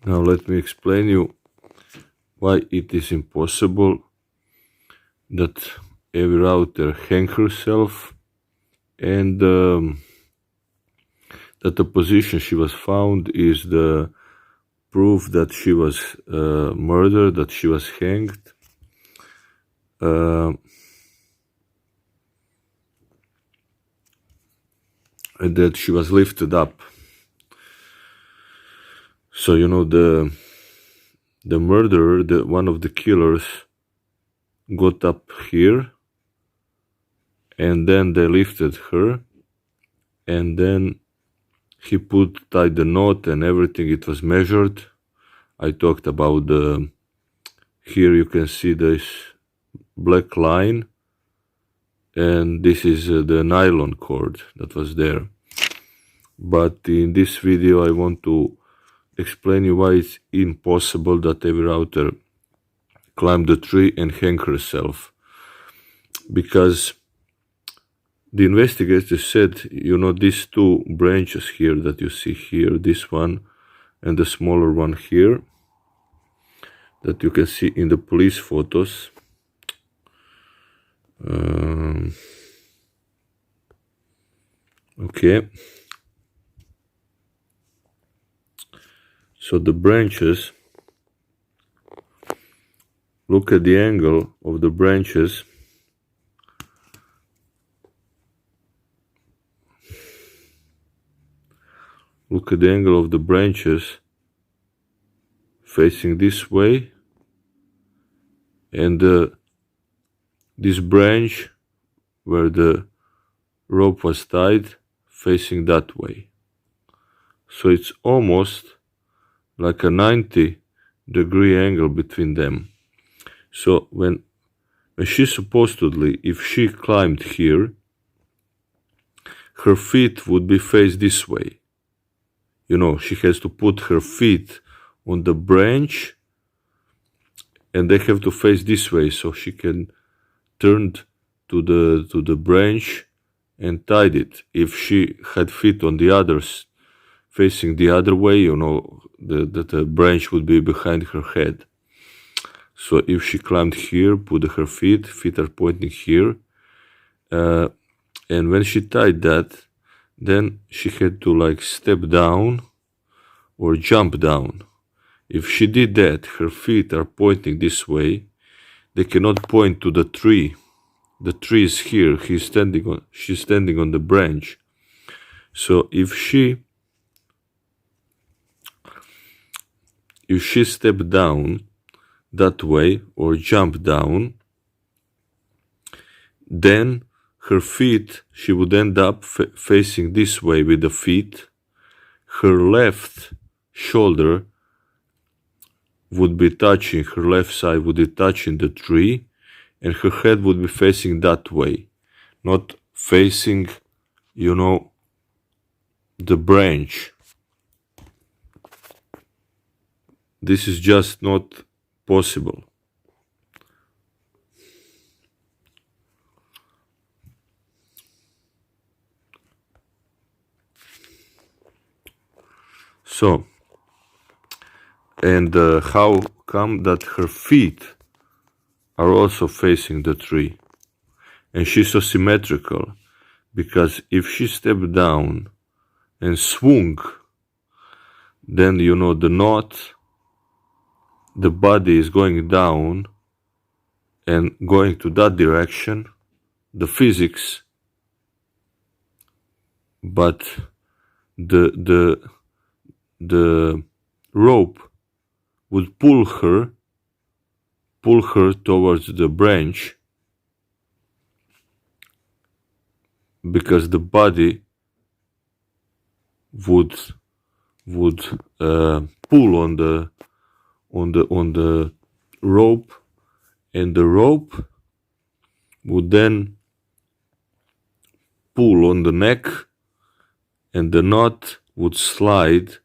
Now let me explain you why it is impossible that every router hang herself, and that the position she was found is the proof that she was murdered, that she was hanged. And that she was lifted up. So the murderer, one of the killers, got up here, and then they lifted her, and then he tied the knot and everything. It was measured. I talked about here you can see this black line, and this is the nylon cord that was there. But in this video I want to explain you why it's impossible that every router climb the tree and hang herself. Because the investigators said, these two branches here that you see here, this one and the smaller one here, that you can see in the police photos. Okay. So the branches, look at the angle of the branches. Look at the angle of the branches facing this way, and this branch where the rope was tied facing that way. So it's almost like a 90-degree angle between them. So when she supposedly, if she climbed here, her feet would be faced this way. She has to put her feet on the branch, and they have to face this way, so she can turn to the branch and tied it. If she had feet on the others facing the other way, the branch would be behind her head. So if she climbed here, put her feet are pointing here, and when she tied that, then she had to step down or jump down. If she did that, her feet are pointing this way. They cannot point to the tree. The tree is here. She's standing on the branch. So if she stepped down that way or jumped down, then her feet, she would end up facing this way with the feet. Her left shoulder would be touching, her left side would be touching the tree, and her head would be facing that way, not facing, the branch. This is just not possible. So, and how come that her feet are also facing the tree? And she's so symmetrical, because if she stepped down and swung, then the knot, the body is going down and going to that direction, the physics, but the rope would pull her towards the branch, because the body would pull on the rope, and the rope would then pull on the neck, and the knot would slide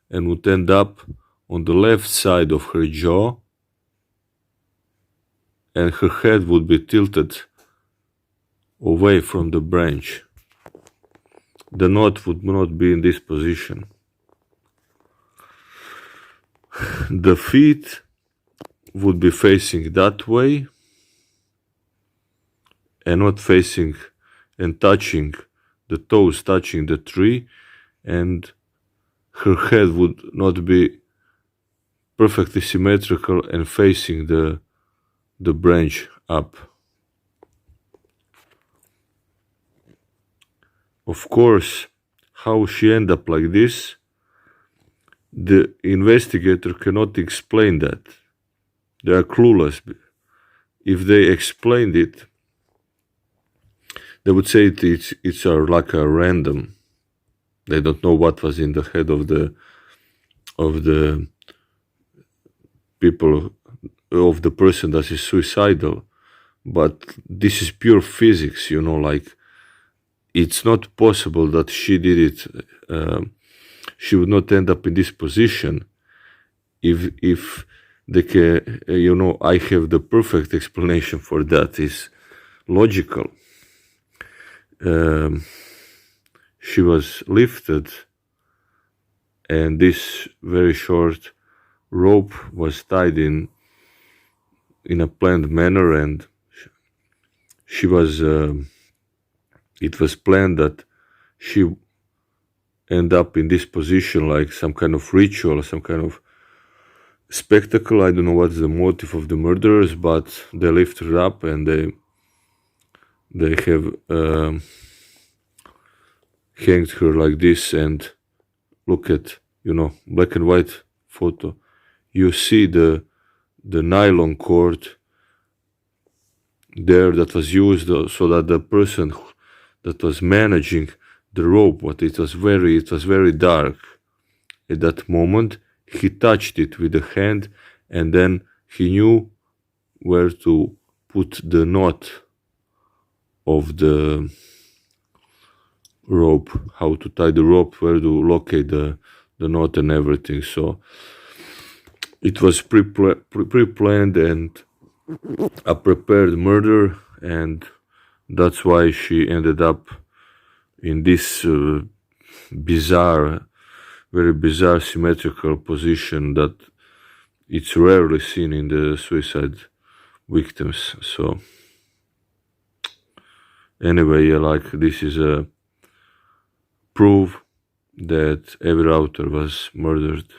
and would end up on the left side of her jaw, and her head would be tilted away from the branch. The knot would not be in this position. the feet would be facing that way and not facing and touching the toes, touching the tree, and her head would not be perfectly symmetrical and facing the branch up. Of course, how she ended up like this, the investigator cannot explain that. They are clueless. If they explained it, they would say it's like a random. They don't know what was in the head of the people, of the person that is suicidal. But this is pure physics, like it's not possible that she did it. She would not end up in this position if they can, I have the perfect explanation for that. Is logical. She was lifted, and this very short rope was tied in a planned manner, and she was. It was planned that she end up in this position like some kind of ritual, some kind of spectacle. I don't know what's the motive of the murderers, but they lift her up and they have hanged her like this. And look at, black and white photo. You see the nylon cord there that was used so that the person that was managing the rope, but it was very dark at that moment. He touched it with the hand, and then he knew where to put the knot of the rope, how to tie the rope, where to locate the knot and everything. So it was pre-planned and a prepared murder, and that's why she ended up in this very bizarre symmetrical position that it's rarely seen in the suicide victims. So anyway, like this is a proof that every Rauter was murdered.